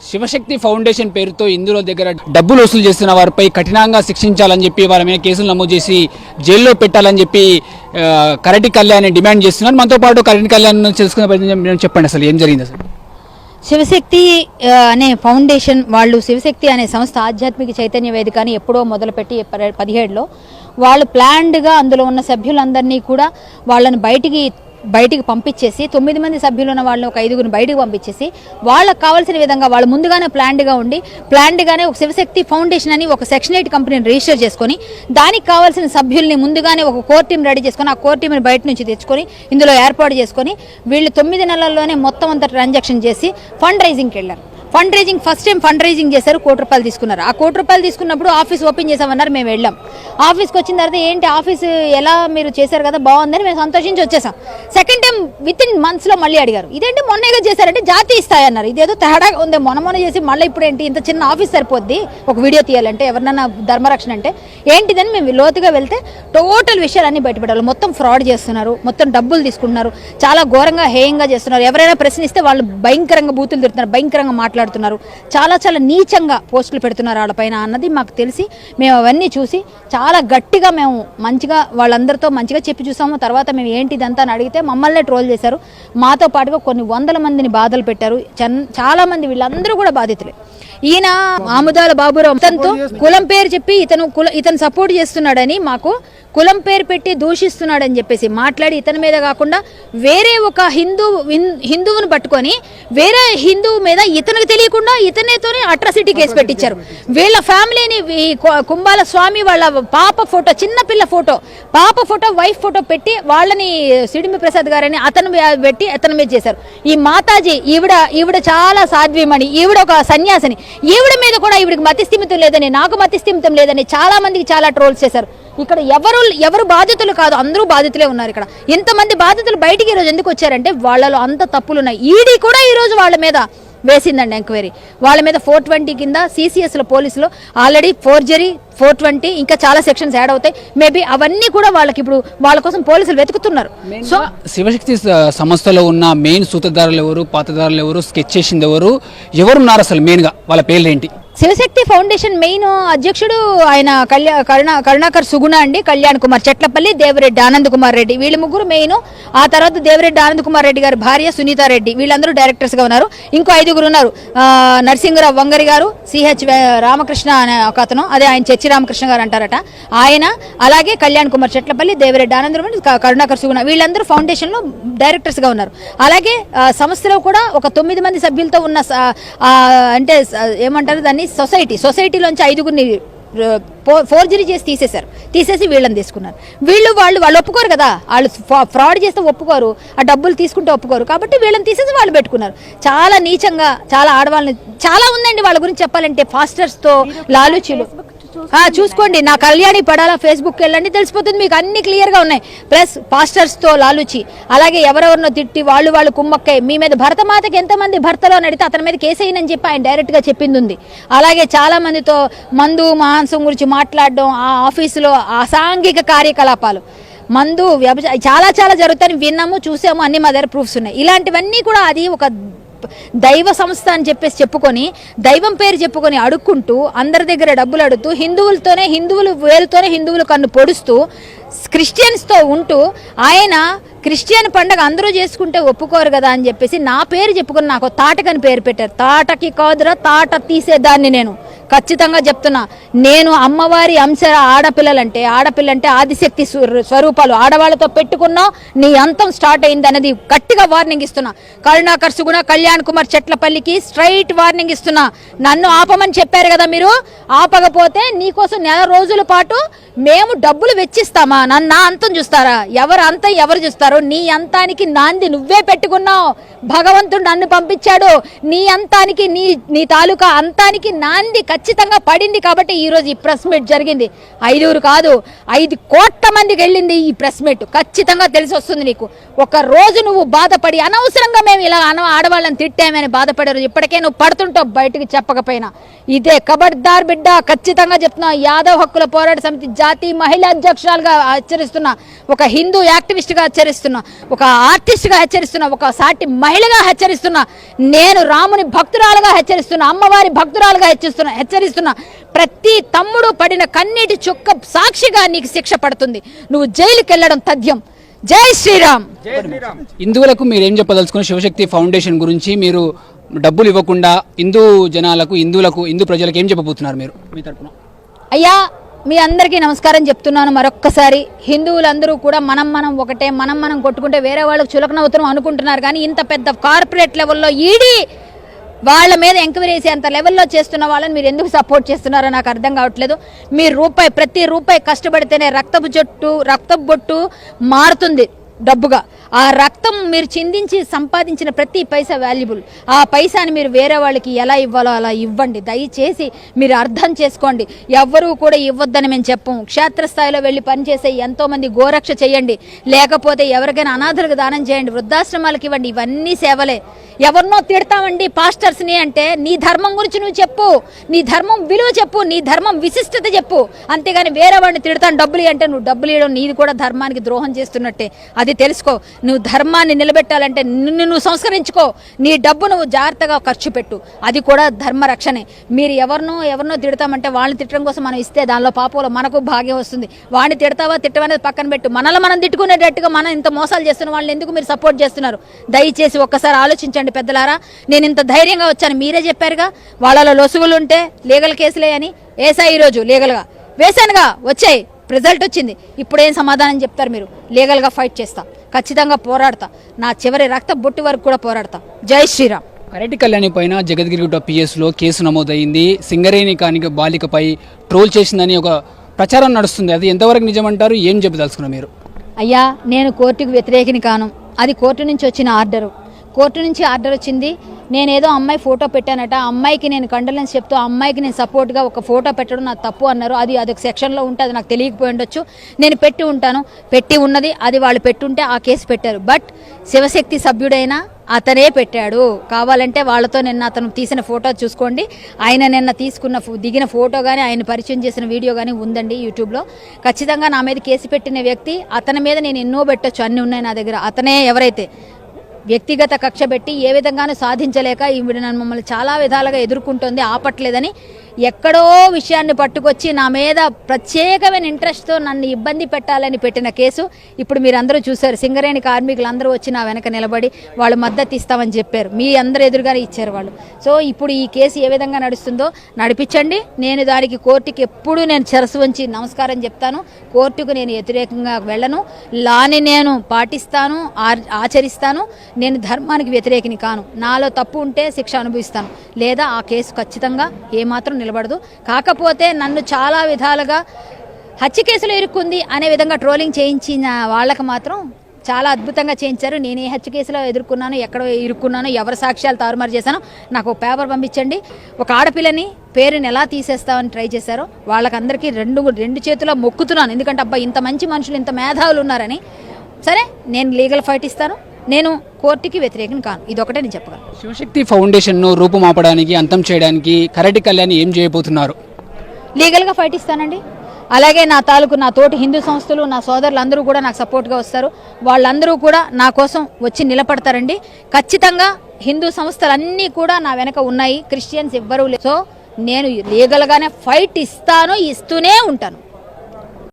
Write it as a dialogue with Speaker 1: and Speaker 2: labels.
Speaker 1: Shivashakti foundation పేరుతో ఇందులో దగ్గర డబ్బులు వసూలు చేస్తున్న వారిపై కఠినంగా శిక్షించాలని చెప్పి వాళ్ళ మీద కేసులు నమోదు చేసి జైల్లో పెట్టాలని చెప్పి కరటి కళ్యాణ్ డిమాండ్ చేస్తున్నారు. మనతో పాటు కరటి కళ్యాణ్ తెలుసుకునే ప్రయత్నం చెప్పండి, అసలు ఏం జరిగింది? అసలు
Speaker 2: శివశక్తి అనే ఫౌండేషన్ వాళ్ళు శివశక్తి అనే సంస్థ ఆధ్యాత్మిక చైతన్య వేదికని ఎప్పుడో మొదలుపెట్టి 17లో వాళ్ళు ప్లాన్డ్గా అందులో ఉన్న సభ్యులందరినీ కూడా వాళ్ళని బయటికి పంపించేసి 9 మంది సభ్యులు ఉన్న వాళ్ళని ఒక 5గురిని బయటకు పంపించేసి వాళ్ళకి కావాల్సిన విధంగా వాళ్ళు ముందుగానే ప్లాన్డ్గానే ఒక శివశక్తి ఫౌండేషన్ అని ఒక సెక్షన్ 8 కంపెనీని రిజిస్టర్ చేసుకొని దానికి కావాల్సిన సభ్యుల్ని ముందుగానే ఒక కోర్ టీం రెడీ చేసుకొని ఆ కోర్ టీంని బయట నుంచి తెచ్చుకొని ఇందులో ఏర్పాటు చేసుకొని వీళ్ళు 9 నెలల్లోనే మొత్తం అంతా ట్రాన్సాక్షన్ చేసి ఫండ్ రైజింగ్కి వెళ్ళారు. ఫస్ట్ టైం ఫండ్ రైజింగ్ చేశారు, ₹1 తీసుకున్నారు. ఆ ₹1 తీసుకున్నప్పుడు ఆఫీస్ ఓపెన్ చేసామన్నారు. మేము వెళ్ళాం. ఆఫీస్కి వచ్చిన తర్వాత ఏంటి ఆఫీస్ ఎలా మీరు చేశారు కదా బాగుందని మేము సంతోషించి వచ్చేసాం. సెకండ్ టైం వితిన్ మంత్స్లో మళ్ళీ అడిగారు, ఇదేంటి మొన్నగా చేశారంటే జాతీయ స్థాయి అన్నారు. ఇదేదో తేడా ఉంది, మొన్న చేసి మళ్ళీ ఇప్పుడు ఏంటి ఇంత చిన్న ఆఫీస్ సరిపోద్ది ఒక వీడియో తీయాలంటే ఎవరినన్నా ధర్మరక్షణ అంటే ఏంటిదని మేము లోతుగా వెళ్తే టోటల్ విషయాలన్నీ బయటపడాలి. మొత్తం ఫ్రాడ్ చేస్తున్నారు, మొత్తం డబ్బులు తీసుకుంటున్నారు, చాలా ఘోరంగా హేయంగా చేస్తున్నారు. ఎవరైనా ప్రశ్నిస్తే వాళ్ళు భయంకరంగా బూతులు తిడుతున్నారు, భయంకరంగా మాట్లాడుతున్నారు, చాలా నీచంగా పోస్టులు పెడుతున్నారు వాళ్ళపైన అన్నది మాకు తెలిసి మేము అవన్నీ చూసి చాలా గట్టిగా మేము మంచిగా వాళ్ళందరితో మంచిగా చెప్పి చూసాము. తర్వాత మేము ఏంటి ఇదంతా అని అడిగితే మమ్మల్నే ట్రోల్ చేశారు. మాతో పాటుగా కొన్ని 100 మందిని బాధలు పెట్టారు. చాలా మంది వీళ్ళందరూ కూడా బాధితులే. ఈయన ఆముదాల బాబురావు తనతో కులం పేరు చెప్పి ఇతను సపోర్ట్ చేస్తున్నాడని మాకు కులం పేరు పెట్టి దూషిస్తున్నాడని చెప్పేసి మాట్లాడి ఇతని మీద కాకుండా వేరే ఒక హిందువుని పట్టుకొని వేరే హిందువు మీద ఇతనికి తెలియకుండా ఇతనితోనే అట్రాసిటీ కేసు పెట్టించారు. వీళ్ళ ఫ్యామిలీని కుంభాల స్వామి వాళ్ళ పాప ఫోటో, చిన్నపిల్ల ఫోటో, పాప ఫోటో, వైఫ్ ఫోటో పెట్టి వాళ్ళని సిడిమి ప్రసాద్ గారని అతను పెట్టి అతని మీద చేశారు. ఈ మాతాజీ ఈవిడ చాలా సాధ్వీమణి, ఈవిడ ఒక సన్యాసిని, ఈవిడ మీద కూడా ఈవిడికి మతిస్థిమితం లేదని, నాకు మతిస్థిమితం లేదని చాలా మందికి చాలా ట్రోల్స్ చేశారు. ఇక్కడ ఎవరు బాధితులు కాదు, అందరూ బాధితులే ఉన్నారు. ఇక్కడ ఇంతమంది బాధితులు బయటికి ఈరోజు ఎందుకు వచ్చారంటే వాళ్ళలో అంత తప్పులున్నాయి. ఈడీ కూడా ఈరోజు వాళ్ళ మీద వేసిందండి ఎంక్వైరీ. వాళ్ళ మీద 420 కింద CCSలో పోలీసులు ఆల్రెడీ ఫోర్జరీ 420 ఇంకా చాలా సెక్షన్స్ యాడ్ అవుతాయి. మేబీ అవన్నీ కూడా వాళ్ళకి ఇప్పుడు వాళ్ళ కోసం పోలీసులు వెతుకుతున్నారు. సో
Speaker 1: శివశక్తి సంస్థలో ఉన్న మెయిన్ సూత్రధారులు ఎవరు, పాత్రధారులు ఎవరు, స్కెచ్ చేసింది ఎవరున్నారు, అసలు మెయిన్గా వాళ్ళ పేర్లు ఏంటి?
Speaker 2: శివశక్తి ఫౌండేషన్ మెయిన్ అధ్యక్షుడు ఆయన కరుణాకర్ సుగుణ అండి, కళ్యాణ్ కుమార్ చెట్లపల్లి, దేవిరెడ్డి ఆనంద్ కుమార్ రెడ్డి, వీళ్ళు ముగ్గురు మెయిన్. ఆ తర్వాత దేవిరెడ్డి ఆనంద్ కుమార్ రెడ్డి గారి భార్య సునీతారెడ్డి, వీళ్ళందరూ డైరెక్టర్స్గా ఉన్నారు. ఇంకో 5గురు ఉన్నారు. నరసింహరావు వంగరి గారు, CH రామకృష్ణ అనే ఒక అతను, అదే ఆయన చర్చి రామకృష్ణ గారు అంటారట ఆయన, అలాగే కళ్యాణ్ కుమార్ చెట్లపల్లి, దేవిరెడ్డి ఆనంద్ కరుణాకర్ సుగుణ, వీళ్ళందరూ ఫౌండేషన్లో డైరెక్టర్స్గా ఉన్నారు. అలాగే సంస్థలో కూడా ఒక 9 మంది సభ్యులతో ఉన్న అంటే ఏమంటారు దాన్ని సొసైటీలోంచి 5గురిని ఫోర్జరీ చేసి తీసేసి వీళ్ళని తీసుకున్నారు. వాళ్ళు ఒప్పుకోరు కదా, వాళ్ళు ఫ్రాడ్ చేస్తే ఒప్పుకోరు, ఆ డబ్బులు తీసుకుంటే ఒప్పుకోరు, కాబట్టి వీళ్ళని తీసేసి వాళ్ళు పెట్టుకున్నారు. చాలా నీచంగా, చాలా ఆడవాళ్ళని చాలా ఉందండి వాళ్ళ గురించి చెప్పాలంటే. ఫాస్టర్స్తో లాలూచీలు చూసుకోండి, నా కళ్యాణి పడాలా ఫేస్బుక్ వెళ్ళండి తెలిసిపోతుంది మీకు, అన్ని క్లియర్గా ఉన్నాయి. ప్లస్ పాస్టర్స్తో లాలూచి, అలాగే ఎవరెవరినో తిట్టి వాళ్ళు కుమ్మక్కై మీ మీద భరతమాతకి ఎంతమంది భర్తలో నడితే అతని మీద కేసు అయ్యిందని చెప్పి ఆయన డైరెక్ట్గా చెప్పింది ఉంది. అలాగే చాలా మందితో మందు మాంసం గురించి మాట్లాడడం, ఆ ఆఫీసులో అసాంఘిక కార్యకలాపాలు, మందు చాలా జరుగుతాయని విన్నాము, చూసాము, అన్ని మా దగ్గర ప్రూఫ్స్ ఉన్నాయి. ఇలాంటివన్నీ కూడా అది ఒక దైవ సంస్థ అని చెప్పేసి చెప్పుకొని, దైవం పేరు చెప్పుకొని అడుక్కుంటూ అందరి దగ్గర డబ్బులు అడుగుతూ హిందువులు వేలుతోనే హిందువులు కన్ను పొడుస్తూ క్రిస్టియన్స్తో ఉంటూ ఆయన క్రిస్టియన్ పండగ అందరూ చేసుకుంటే ఒప్పుకోరు కదా అని చెప్పేసి నా పేరు చెప్పుకొని నాకు తాటకని పేరు పెట్టారు. తాటకి కాదురా, తాట తీసేదాన్ని నేను ఖచ్చితంగా చెప్తున్నా. నేను అమ్మవారి అంశ ఆడపిల్లంటే ఆదిశక్తి స్వరూపాలు, ఆడవాళ్ళతో పెట్టుకున్నా నీ అంతం స్టార్ట్ అయింది అనేది గట్టిగా వార్నింగ్ ఇస్తున్నా. కరుణాకర్ సుగుణ, కళ్యాణ్ కుమార్ చెట్లపల్లికి స్ట్రైట్ వార్నింగ్ ఇస్తున్నా. నన్ను ఆపమని చెప్పారు కదా మీరు, ఆపకపోతే నీకోసం 1 రోజుల పాటు మేము డబ్బులు వెచ్చిస్తామా? నా అంతం చూస్తారా? ఎవరు చూస్తారో? నీ అంతానికి నాంది నువ్వే పెట్టుకున్నావు. భగవంతుడు నన్ను పంపించాడు. నీ అంతానికి నీ తాలూకా అంతానికి నాంది ఖచ్చితంగా పడింది కాబట్టి ఈ రోజు ఈ ప్రెస్ మీట్ జరిగింది. 5 కాదు 5 కోట్ల మందికి వెళ్ళింది ఈ ప్రెస్ మీట్. ఖచ్చితంగా తెలిసి వస్తుంది నీకు. ఒక రోజు నువ్వు బాధపడి అనవసరంగా మేము ఇలా ఆడవాళ్ళని తిట్టామని బాధపడారు. ఇప్పటికే నువ్వు పడుతుంటావు బయటికి చెప్పకపోయినా. ఇదే ఖబర్దార్ బిడ్డ, ఖచ్చితంగా చెప్తున్నా. యాదవ్ హక్కుల పోరాట సమితి జాతీయ మహిళా అధ్యక్షురాలుగా హెచ్చరిస్తున్నా, ఒక హిందూ యాక్టివిస్ట్ గా హెచ్చరిస్తున్నా, ఒక ఆర్టిస్ట్ గా హెచ్చరిస్తున్నా, ఒక సాటి మహిళగా హెచ్చరిస్తున్నా, నేను రాముని భక్తురాలుగా హెచ్చరిస్తున్నా, అమ్మవారి భక్తురాలుగా హెచ్చరిస్తున్నా. ప్రతి తమ్ముడు పడిన కన్నీటి చుక్క సాక్షిగా నీకు శిక్ష పడుతుంది. నువ్వు జైలుకి వెళ్ళడం తథ్యం. జై శ్రీరామ్.
Speaker 1: హిందువులకు మీరు ఏం చెప్పదలుచుకున్న శివశక్తి ఫౌండేషన్ గురించి? మీరు డబ్బులు ఇవ్వకుండా హిందూ జనాలకు, హిందూ ప్రజలకు ఏం చెప్పబోతున్నారు మీరు మీ తరపున?
Speaker 2: అయ్యా, మీ అందరికీ నమస్కారం చెప్తున్నాను మరొక్కసారి. హిందువులందరూ కూడా మనం ఒకటే, మనం కొట్టుకుంటే వేరే వాళ్ళకు చులకనవుతాం అనుకుంటున్నారు. కానీ ఇంత పెద్ద కార్పొరేట్ లెవెల్లో ఈడీ వాళ్ళ మీద ఎంక్వైరీ చేసి అంత లెవెల్లో చేస్తున్న వాళ్ళని మీరు ఎందుకు సపోర్ట్ చేస్తున్నారో నాకు అర్థం కావట్లేదు. మీరు ప్రతి రూపాయి కష్టపడితేనే రక్తపు బొట్టు మారుతుంది డబ్బుగా. ఆ రక్తం మీరు చిందించి సంపాదించిన ప్రతి పైసా వాల్యుబుల్. ఆ పైసాని మీరు వేరే వాళ్ళకి ఎలా ఇవ్వాలో అలా ఇవ్వండి. దయచేసి మీరు అర్థం చేసుకోండి. ఎవ్వరూ కూడా ఇవ్వద్దని మేము చెప్పము. క్షేత్రస్థాయిలో వెళ్ళి పనిచేసే ఎంతో మంది గోరక్ష చేయండి, లేకపోతే ఎవరికైనా అనాథలకు దానం చేయండి, వృద్ధాశ్రమాలకు ఇవ్వండి. ఇవన్నీ సేవలే. ఎవరినో తిడతామండి పాస్టర్స్ని అంటే నీ ధర్మం గురించి నువ్వు చెప్పు, నీ ధర్మం విలువ చెప్పు, నీ ధర్మం విశిష్టత చెప్పు. అంతేగాని వేరే వాడిని తిడతాను డబ్బులు అంటే నువ్వు డబ్బులు ఇవ్వడం నీది కూడా ధర్మానికి ద్రోహం చేస్తున్నట్టే. అది తెలుసుకో. నువ్వు ధర్మాన్ని నిలబెట్టాలంటే నిన్ను నువ్వు సంస్కరించుకో. నీ డబ్బు నువ్వు జాగ్రత్తగా ఖర్చు పెట్టు. అది కూడా ధర్మ రక్షణే. మీరు ఎవరినో తిడతామంటే వాళ్ళని తిట్టడం కోసం మనం ఇస్తే దానిలో పాపంలో మనకు భాగ్యం వస్తుంది. వాడిని తిట్టమనేది పక్కన పెట్టు. మనల్ని మనం తిట్టుకునేటట్టుగా మనం ఇంత మోసాలు చేస్తున్న వాళ్ళని ఎందుకు మీరు సపోర్ట్ చేస్తున్నారు? దయచేసి ఒక్కసారి ఆలోచించండి పెద్దలారా. నేను ఇంత ధైర్యంగా వచ్చాను, మీరే చెప్పారుగా. వాళ్ళలో లొసుగులు ఉంటే లీగల్ కేసులే అని వేసా. ఈరోజు లీగల్గా వేసానుగా, వచ్చాయి, రిజల్ట్ వచ్చింది. ఇప్పుడేం సమాధానం చెప్తారు మీరు? లీగల్గా ఫైట్ చేస్తా, ఖచ్చితంగా పోరాడతా, నా చివరి రక్త బొట్టు వరకు కూడా పోరాడతా. జై శ్రీరామ్.
Speaker 1: కరెక్ట్ కళ్యాణి పైన జగద్గిరిగుట్ట పిఎస్లో కేసు నమోదైంది. సింగరేణి కాని బాలికపై ట్రోల్ చేసిందని ఒక ప్రచారం నడుస్తుంది. అది ఎంతవరకు నిజమంటారు? ఏం చెప్పదలుచుకున్నారు మీరు?
Speaker 2: అయ్యా, నేను కోర్టుకు వ్యతిరేకిని కాను. అది కోర్టు నుంచి వచ్చిన ఆర్డరు. కోర్టు నుంచి ఆర్డర్ వచ్చింది. నేనేదో అమ్మాయి ఫోటో పెట్టానట, అమ్మాయికి నేను కండోలెన్స్ చెప్తూ అమ్మాయికి నేను సపోర్ట్గా ఒక ఫోటో పెట్టడం నాకు తప్పు అన్నారు. అదొక సెక్షన్లో ఉంటే అది నాకు తెలియకపోయి ఉండొచ్చు. నేను పెట్టి ఉన్నది అది వాళ్ళు పెట్టుంటే ఆ కేసు పెట్టారు. బట్ శివశక్తి సభ్యుడైనా అతనే పెట్టాడు. కావాలంటే వాళ్ళతో నిన్న అతను తీసిన ఫోటో చూసుకోండి. ఆయన నిన్న దిగిన ఫోటో కానీ ఆయన పరిచయం చేసిన వీడియో కానీ ఉందండి యూట్యూబ్లో. ఖచ్చితంగా నా మీద కేసు పెట్టిన వ్యక్తి. అతని మీద నేను ఎన్నో పెట్టొచ్చు, అన్నీ ఉన్నాయి నా దగ్గర. అతనే ఎవరైతే వ్యక్తిగత కక్ష పెట్టి ఏ విధంగానూ సాధించలేక ఈవిడ నన్ను మమ్మల్ని చాలా విధాలుగా ఎదుర్కొంటుంది, ఆపట్లేదని ఎక్కడో విషయాన్ని పట్టుకొచ్చి నా మీద ప్రత్యేకమైన ఇంట్రెస్ట్తో నన్ను ఇబ్బంది పెట్టాలని పెట్టిన కేసు. ఇప్పుడు మీరందరూ చూశారు, సింగరేణి కార్మికులందరూ వచ్చి నా వెనక నిలబడి వాళ్ళు మద్దతు ఇస్తామని చెప్పారు. మీ అందరూ ఎదురుగానే ఇచ్చారు వాళ్ళు. సో ఇప్పుడు ఈ కేసు ఏ విధంగా నడుస్తుందో నడిపించండి. నేను దానికి కోర్టుకి ఎప్పుడూ నేను శిరస్సు వంచి నమస్కారం చెప్తాను. కోర్టుకు నేను వ్యతిరేకంగా వెళ్ళను. లాని నేను పాటిస్తాను, ఆచరిస్తాను. నేను ధర్మానికి వ్యతిరేకిని కాను. నాలో తప్పు ఉంటే శిక్ష అనుభవిస్తాను, లేదా ఆ కేసు ఖచ్చితంగా ఏమాత్రం నిలబడదు. కాకపోతే నన్ను చాలా విధాలుగా హత్య కేసులో ఇరుక్కుంది అనే విధంగా ట్రోలింగ్ చేయించిన వాళ్ళకి మాత్రం చాలా అద్భుతంగా చేయించారు. నేను ఏ హత్య కేసులో ఎదుర్కొన్నాను, ఎక్కడ ఇరుక్కున్నాను, ఎవరి సాక్ష్యాలు తారుమారు చేశాను, నాకు ఒక పేపర్ పంపించండి. ఒక ఆడపిల్లని పేరుని ఎలా తీసేస్తామని ట్రై చేశారో వాళ్ళకందరికీ రెండు చేతుల్లో మొక్కుతున్నాను. ఎందుకంటే అబ్బా ఇంత మంచి మనుషులు, ఇంత మేధావులు ఉన్నారని. సరే, నేను లీగల్ ఫైట్ ఇస్తాను. నేను కోర్టుకి వ్యతిరేకం కాను. ఇదొకటే నేను చెప్పగలను.
Speaker 1: శివశక్తి ఫౌండేషన్ను రూపుమాపడానికి, అంతం చేయడానికి కరెక్ట్ కళ్యాణి ఏం చేయబోతున్నారు?
Speaker 2: లీగల్గా ఫైట్ ఇస్తానండి. అలాగే నా తోటి హిందూ సంస్థలు, నా సోదరులు అందరూ కూడా నాకు సపోర్ట్గా వస్తారు. వాళ్ళందరూ కూడా నా కోసం వచ్చి నిలబడతారండి. ఖచ్చితంగా హిందూ సంస్థలన్నీ కూడా నా వెనక ఉన్నాయి. క్రిస్టియన్స్ ఎవ్వరూ లేదు. సో నేను లీగల్గానే ఫైట్ ఇస్తూనే ఉంటాను.